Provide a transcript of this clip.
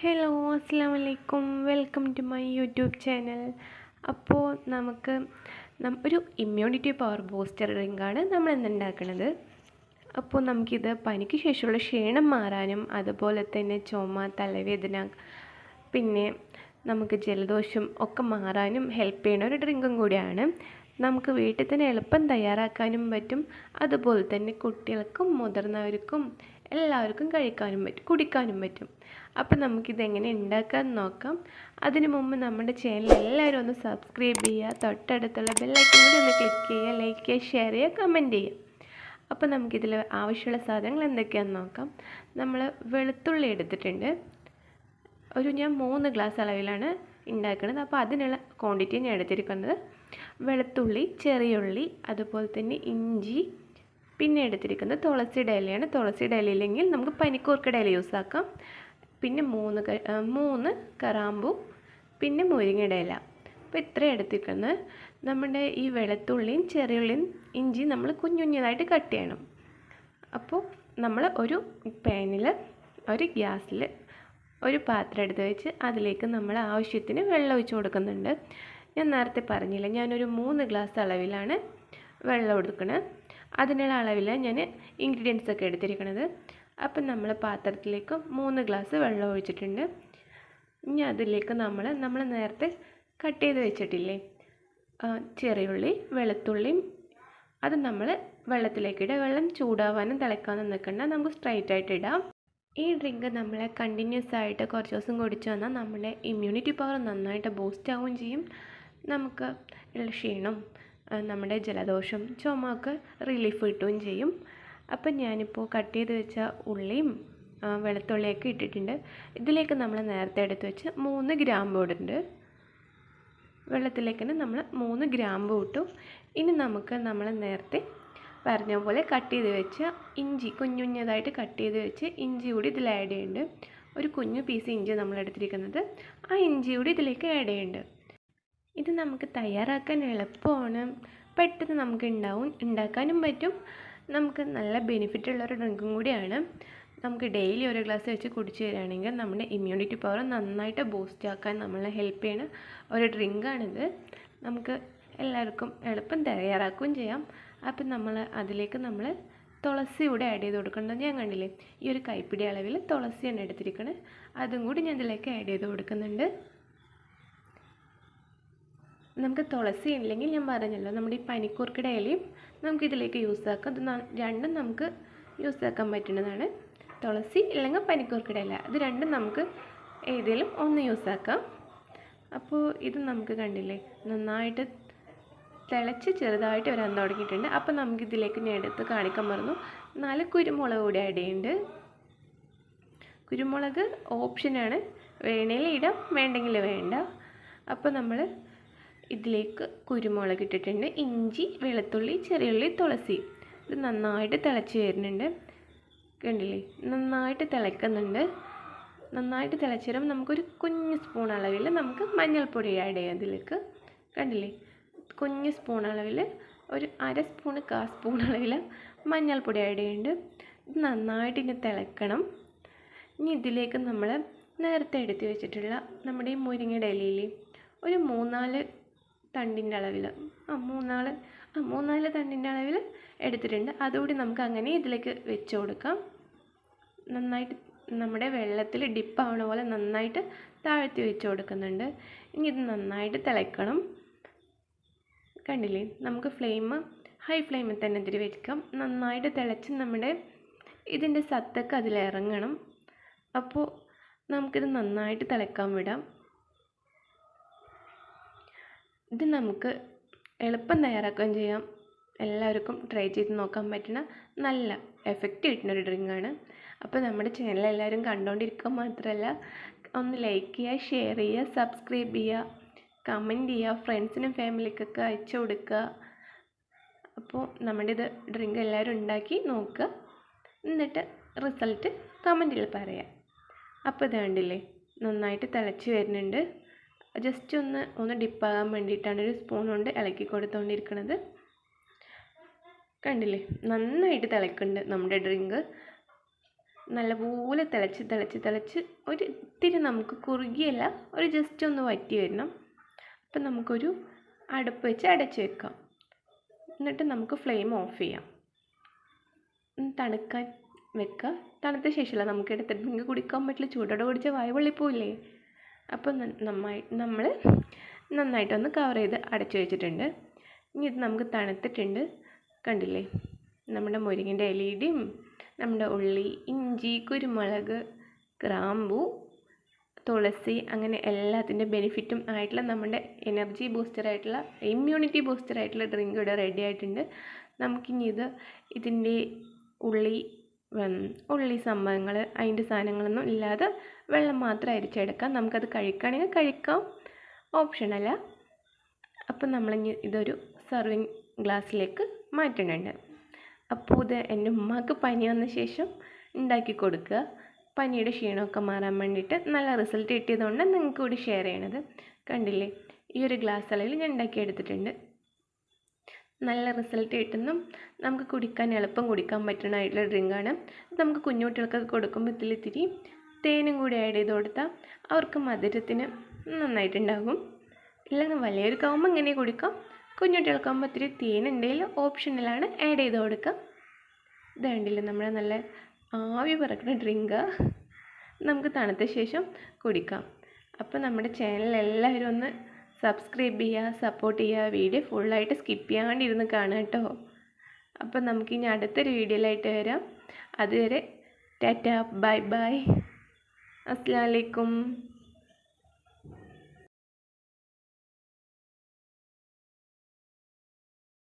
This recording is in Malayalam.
ഹലോ അസ്സലാമു അലൈക്കും. Welcome to my YouTube channel. അപ്പോൾ നമുക്ക് ഒരു ഇമ്മ്യൂണിറ്റി പവർ ബൂസ്റ്റർ ഡ്രിങ്കാണ് നമ്മൾ ഇന്ന് ഉണ്ടാക്കുന്നത്. അപ്പോൾ നമുക്കിത് പനിക്ക് ശേഷമുള്ള ക്ഷീണം മാറാനും അതുപോലെ തന്നെ ചുമ, തലവേദന, പിന്നെ നമുക്ക് ജലദോഷം ഒക്കെ മാറാനും ഹെൽപ്പ് ചെയ്യുന്ന ഒരു ഡ്രിങ്കും കൂടിയാണ്. നമുക്ക് വീട്ടിൽ തന്നെ എളുപ്പം തയ്യാറാക്കാനും പറ്റും. അതുപോലെ തന്നെ കുട്ടികൾക്കും മുതിർന്നവർക്കും എല്ലാവർക്കും കഴിക്കാനും പറ്റും, കുടിക്കാനും പറ്റും. അപ്പോൾ നമുക്കിതെങ്ങനെ ഉണ്ടാക്കാൻ നോക്കാം. അതിനു മുമ്പ് നമ്മുടെ ചാനൽ എല്ലാവരും ഒന്ന് സബ്സ്ക്രൈബ് ചെയ്യുക, തൊട്ടടുത്തുള്ള ബെല്ലൈക്കൺ കൂടി ഒന്ന് ക്ലിക്ക് ചെയ്യുക, ലൈക്ക് ചെയ്യുക, ഷെയർ ചെയ്യുക, കമൻറ്റ് ചെയ്യുക. അപ്പോൾ നമുക്കിതിൽ ആവശ്യമുള്ള സാധനങ്ങൾ എന്തൊക്കെയാണെന്ന് നോക്കാം. നമ്മൾ വെളുത്തുള്ളി എടുത്തിട്ടുണ്ട്. ഞാൻ 3 ഗ്ലാസ് അളവിലാണ് ഉണ്ടാക്കുന്നത്. അപ്പോൾ അതിനുള്ള ക്വാണ്ടിറ്റി ഞാൻ എടുത്തിരിക്കുന്നത്. വെളുത്തുള്ളി, ചെറിയ ഉള്ളി, അതുപോലെ തന്നെ ഇഞ്ചി, പിന്നെ എടുത്തിരിക്കുന്നത് തുളസിയുടെ ഇലയാണ്. തുളസിയുടെ ഇലയില്ലെങ്കിൽ നമുക്ക് പനിക്കൂർക്കയുടെ ഇല യൂസ് ആക്കാം. പിന്നെ 3 കറാമ്പൂ, പിന്നെ മുരിങ്ങയുടെ ഇല. അപ്പോൾ ഇത്രയും എടുത്തിരിക്കുന്നത്. നമ്മുടെ ഈ വെളുത്തുള്ളിയും ചെറിയുള്ളിയും ഇഞ്ചി നമ്മൾ കുഞ്ഞുതായിട്ട് കട്ട് ചെയ്യണം. അപ്പോൾ നമ്മൾ ഒരു പാനിൽ ഗ്യാസിൽ ഒരു പാത്രം എടുത്ത് വെച്ച് അതിലേക്ക് നമ്മൾ ആവശ്യത്തിന് വെള്ളം ഒഴിച്ച് കൊടുക്കുന്നുണ്ട്. ഞാൻ നേരത്തെ പറഞ്ഞില്ല, ഞാനൊരു 3 ഗ്ലാസ് അളവിലാണ് വെള്ളം എടുക്കുന്നത്. അതിനുള്ള അളവിലാണ് ഞാൻ ഇൻഗ്രീഡിയൻസ് ഒക്കെ എടുത്തിരിക്കുന്നത്. അപ്പം നമ്മൾ പാത്രത്തിലേക്ക് 3 ഗ്ലാസ് വെള്ളം ഒഴിച്ചിട്ടുണ്ട്. ഇനി അതിലേക്ക് നമ്മൾ നേരത്തെ കട്ട് ചെയ്ത് വെച്ചിട്ടില്ലേ ചെറിയുള്ളി, വെളുത്തുള്ളിയും, അത് നമ്മൾ വെള്ളത്തിലേക്ക് ഇടുക. വെള്ളം ചൂടാവാനും തിളക്കാനും നിൽക്കണ്ട, നമുക്ക് സ്ട്രൈറ്റ് ആയിട്ട് ഇടാം. ഈ ഡ്രിങ്ക് നമ്മൾ കണ്ടിന്യൂസ് ആയിട്ട് കുറച്ച് ദിവസം കുടിച്ചു വന്നാൽ നമ്മുടെ ഇമ്മ്യൂണിറ്റി പവർ നന്നായിട്ട് ബൂസ്റ്റ് ആവുകയും ചെയ്യും. നമുക്ക് ക്ഷീണം, നമ്മുടെ ജലദോഷം, ചുമ ഒക്കെ റിലീഫ് കിട്ടുകയും ചെയ്യും. അപ്പം ഞാനിപ്പോൾ കട്ട് ചെയ്ത് വെച്ച ഉള്ളിയും വെളുത്തുള്ളിയൊക്കെ ഇട്ടിട്ടുണ്ട്. ഇതിലേക്ക് നമ്മൾ നേരത്തെ എടുത്ത് വെച്ച് 3 ഗ്രാമ്പൂ ഇടുന്നുണ്ട്. വെള്ളത്തിലേക്ക് നമ്മൾ 3 ഗ്രാമ്പൂ ഇട്ടു. ഇനി നമുക്ക് നമ്മൾ നേരത്തെ പറഞ്ഞ പോലെ കട്ട് ചെയ്ത് വെച്ച ഇഞ്ചി, കുഞ്ഞതായിട്ട് കട്ട് ചെയ്ത് വെച്ച് ഇഞ്ചി കൂടി ഇതിൽ ആഡ് ചെയ്യുന്നുണ്ട്. ഒരു കുഞ്ഞു പീസ് ഇഞ്ചി നമ്മൾ എടുത്തിരിക്കുന്നത്. ആ ഇഞ്ചി കൂടി ഇതിലേക്ക് ആഡ് ചെയ്യുന്നുണ്ട്. ഇത് നമുക്ക് തയ്യാറാക്കാൻ എളുപ്പമാണ്, പെട്ടെന്ന് നമുക്ക് ഉണ്ടാക്കാനും പറ്റും. നമുക്ക് നല്ല ബെനിഫിറ്റ് ഉള്ളൊരു ഡ്രിങ്കും കൂടിയാണ്. നമുക്ക് ഡെയിലി 1 ഗ്ലാസ് വെച്ച് കുടിച്ച് തരികയാണെങ്കിൽ നമ്മുടെ ഇമ്മ്യൂണിറ്റി പവർ നന്നായിട്ട് ബൂസ്റ്റ് ആക്കാൻ നമ്മളെ ഹെൽപ്പ് ചെയ്യുന്ന ഒരു ഡ്രിങ്കാണിത്. നമുക്ക് എല്ലാവർക്കും എളുപ്പം തയ്യാറാക്കുകയും ചെയ്യാം. അപ്പം അതിലേക്ക് നമ്മൾ തുളസി കൂടെ ആഡ് ചെയ്ത് കൊടുക്കേണ്ടത്. ഞാൻ കണ്ടില്ലേ, ഈ ഒരു കൈപ്പിടി അളവിൽ തുളസിയാണ് എടുത്തിരിക്കുന്നത്. അതും കൂടി ഞാൻ ഇതിലേക്ക് ആഡ് ചെയ്ത് കൊടുക്കുന്നുണ്ട്. നമുക്ക് തുളസി ഇല്ലെങ്കിൽ ഞാൻ പറഞ്ഞല്ലോ, നമ്മുടെ ഈ പനിക്കൂർക്കയുടെ ഇലയും നമുക്കിതിലേക്ക് യൂസ് ആക്കാം. ഇത് രണ്ടും നമുക്ക് യൂസ് ആക്കാൻ പറ്റുന്നതാണ്. തുളസി ഇല്ലെങ്കിൽ പനിക്കൂർക്കയുടെ ഇല, ഇത് രണ്ടും നമുക്ക് ഏതെങ്കിലും ഒന്ന് യൂസ് ആക്കാം. അപ്പോൾ ഇത് നമുക്ക് കണ്ടില്ലേ, നന്നായിട്ട് തിളച്ച് ചെറുതായിട്ട് വരാൻ തുടങ്ങിയിട്ടുണ്ട്. അപ്പോൾ നമുക്കിതിലേക്ക് ഞാൻ എടുത്ത് കാണിക്കാൻ മറന്നു, 4 കുരുമുളക് കൂടി ആഡ് ചെയ്യുന്നുണ്ട്. കുരുമുളക് ഓപ്ഷനാണ്, വേണമെങ്കിൽ ഇടാം, വേണ്ടെങ്കിൽ വേണ്ട. അപ്പോൾ നമ്മൾ ഇതിലേക്ക് കുരുമുളക് ഇട്ടിട്ടുണ്ട്. ഇഞ്ചി, വെളുത്തുള്ളി, ചെറിയുള്ളി, തുളസി, ഇത് നന്നായിട്ട് തിളച്ച് വരുന്നുണ്ട്. കണ്ടില്ലേ, നന്നായിട്ട് തിളക്കുന്നുണ്ട്. നന്നായിട്ട് തിളച്ച് വരുമ്പോൾ നമുക്കൊരു കുഞ്ഞ് സ്പൂൺ അളവിൽ നമുക്ക് മഞ്ഞൾപ്പൊടി ആഡ് ചെയ്യാം ഇതിലേക്ക്. കണ്ടില്ലേ, കുഞ്ഞ് സ്പൂൺ അളവിൽ ഒരു 1/2 സ്പൂൺ, 1/4 സ്പൂൺ അളവിൽ മഞ്ഞൾപ്പൊടി ആഡ് ചെയ്യുന്നുണ്ട്. ഇത് നന്നായിട്ട് ഇനി തിളക്കണം. ഇനി ഇതിലേക്ക് നമ്മൾ നേരത്തെ എടുത്ത് വെച്ചിട്ടുള്ള നമ്മുടെ ഈ മുരിങ്ങയുടെ ഇലയിൽ ഒരു 3-4 തണ്ടിൻ്റെ അളവിൽ 3-4 തണ്ടിൻ്റെ അളവിൽ എടുത്തിട്ടുണ്ട്. അതുകൂടി നമുക്ക് അങ്ങനെ ഇതിലേക്ക് വെച്ച് കൊടുക്കാം. നന്നായിട്ട് നമ്മുടെ വെള്ളത്തിൽ ഡിപ്പാവണ പോലെ നന്നായിട്ട് താഴ്ത്തി വെച്ച് കൊടുക്കുന്നുണ്ട്. ഇനി ഇത് നന്നായിട്ട് തിളക്കണം. കണ്ടില്ലേ, നമുക്ക് ഹൈ ഫ്ലെയിമിൽ തന്നെ ഇതിൽ വെക്കാം. നന്നായിട്ട് തിളച്ച് നമ്മുടെ ഇതിൻ്റെ സത്തൊക്കെ അതിലിറങ്ങണം. അപ്പോൾ നമുക്കിത് നന്നായിട്ട് തിളക്കാൻ വിടാം. ഇത് നമുക്ക് എളുപ്പം തയ്യാറാക്കുകയും ചെയ്യാം. എല്ലാവർക്കും ട്രൈ ചെയ്ത് നോക്കാൻ പറ്റുന്ന നല്ല എഫക്റ്റ് കിട്ടുന്നൊരു ഡ്രിങ്കാണ്. അപ്പോൾ നമ്മുടെ ചാനൽ എല്ലാവരും കണ്ടുകൊണ്ടിരിക്കുക മാത്രമല്ല, ഒന്ന് ലൈക്ക് ചെയ്യുക, ഷെയർ ചെയ്യുക, സബ്സ്ക്രൈബ് ചെയ്യുക, കമൻറ്റ് ചെയ്യുക, ഫ്രണ്ട്സിനും ഫാമിലിക്കൊക്കെ അയച്ചു കൊടുക്കുക. അപ്പോൾ നമ്മുടെ ഇത് ഡ്രിങ്ക് എല്ലാവരും ഉണ്ടാക്കി നോക്കുക, എന്നിട്ട് റിസൾട്ട് കമൻറ്റിൽ പറയാം. അപ്പോൾ ഇത് കണ്ടില്ലേ, നന്നായിട്ട് തിളച്ച് വരുന്നുണ്ട്. ജസ്റ്റ് ഒന്ന് ഡിപ്പാകാൻ വേണ്ടിയിട്ടാണ് ഒരു സ്പൂൺ കൊണ്ട് ഇളക്കി കൊടുത്തുകൊണ്ടിരിക്കുന്നത്. കണ്ടില്ലേ, നന്നായിട്ട് തിളക്കുന്നുണ്ട് നമ്മുടെ ഡ്രിങ്ക്. നല്ലപോലെ തിളച്ച് ഒരു ഇത്തിരി നമുക്ക് കുറുകിയല്ല, ഒരു ജസ്റ്റ് ഒന്ന് വറ്റി വരണം. അപ്പം നമുക്കൊരു അടുപ്പ് വെച്ച് അടച്ച് വെക്കാം. എന്നിട്ട് നമുക്ക് ഫ്ലെയിം ഓഫ് ചെയ്യാം. തണുക്കാൻ വെക്കുക. തണുത്ത ശേഷമല്ല നമുക്ക് എടുത്തിട്ട് നിങ്ങൾക്ക് കുടിക്കാൻ പറ്റില്ല, ചൂടോടെ കുടിച്ചാൽ വായ പൊള്ളിപ്പോയില്ലേ. അപ്പോൾ നമ്മൾ നന്നായിട്ടൊന്ന് കവർ ചെയ്ത് അടച്ചു വെച്ചിട്ടുണ്ട്. ഇനി ഇത് നമുക്ക് തണുത്തിട്ടുണ്ട്, കണ്ടില്ലേ. നമ്മുടെ മുരിങ്ങൻ്റെ ഇലയുടെയും നമ്മുടെ ഉള്ളി, ഇഞ്ചി, കുരുമുളക്, ഗ്രാമ്പൂ, തുളസി, അങ്ങനെ എല്ലാത്തിൻ്റെ ബെനിഫിറ്റും ആയിട്ടുള്ള നമ്മുടെ എനർജി ബൂസ്റ്ററായിട്ടുള്ള ഇമ്മ്യൂണിറ്റി ബൂസ്റ്ററായിട്ടുള്ള ഡ്രിങ്ക് ഇവിടെ റെഡി ആയിട്ടുണ്ട്. നമുക്കിനി ഇതിൻ്റെ ഉള്ളി സംഭവങ്ങൾ അതിൻ്റെ സാധനങ്ങളൊന്നും ഇല്ലാതെ വെള്ളം മാത്രം അരിച്ചെടുക്കാം. നമുക്കത് കഴിക്കുകയാണെങ്കിൽ കഴിക്കാം, ഓപ്ഷനല്ല. അപ്പം നമ്മളിനി ഇതൊരു സർവിങ് ഗ്ലാസ്സിലേക്ക് മാറ്റുന്നുണ്ട്. അപ്പോൾ ഇത് എൻ്റെ ഉമ്മാക്ക് പനി വന്ന ശേഷം ഉണ്ടാക്കി കൊടുക്കുക. പനിയുടെ ക്ഷീണമൊക്കെ മാറാൻ വേണ്ടിയിട്ട് നല്ല റിസൾട്ട് കിട്ടിയതുകൊണ്ട് നിങ്ങൾക്ക് കൂടി ഷെയർ ചെയ്യണത്. കണ്ടില്ലേ, ഈ ഒരു ഗ്ലാസ് അളവിൽ ഞാൻ ഉണ്ടാക്കിയെടുത്തിട്ടുണ്ട്. നല്ല റിസൾട്ട് കിട്ടുന്ന, നമുക്ക് കുടിക്കാൻ എളുപ്പം കുടിക്കാൻ പറ്റുന്നതായിട്ടുള്ള ഡ്രിങ്കാണ്. നമുക്ക് കുഞ്ഞുകുട്ടികൾക്കൊക്കെ കൊടുക്കുമ്പോൾ ഇത്തിരി തേനും കൂടി ആഡ് ചെയ്ത് കൊടുത്താൽ അവർക്ക് മധുരത്തിന് നന്നായിട്ടുണ്ടാകും. ഇല്ലെങ്കിൽ വലിയവർക്കാവുമ്പോൾ ഇങ്ങനെ കുടിക്കാം. കുഞ്ഞുകുട്ടികൾക്കാവുമ്പോൾ ഇത്തിരി തേനുണ്ടെങ്കിൽ ഓപ്ഷണലാണ് ആഡ് ചെയ്ത് കൊടുക്കുക. ഇത് കണ്ടില്ലേ, നമ്മുടെ നല്ല ആവി പറക്കുന്ന ഡ്രിങ്കാണ്. നമുക്ക് തണുത്ത ശേഷം കുടിക്കാം. അപ്പോൾ നമ്മുടെ ചാനൽ എല്ലാവരും ഒന്ന് സബ്സ്ക്രൈബ് ചെയ്യുക, സപ്പോർട്ട് ചെയ്യുക. വീഡിയോ ഫുള്ളായിട്ട് സ്കിപ്പ് ചെയ്യാണ്ടിരുന്ന് കാണുക കേട്ടോ. അപ്പോൾ നമുക്കിനി അടുത്തൊരു വീഡിയോയിലായിട്ട് വരാം. അതുവരെ ടാറ്റ, ബൈ ബൈ, അസ്സലാമു അലൈക്കും.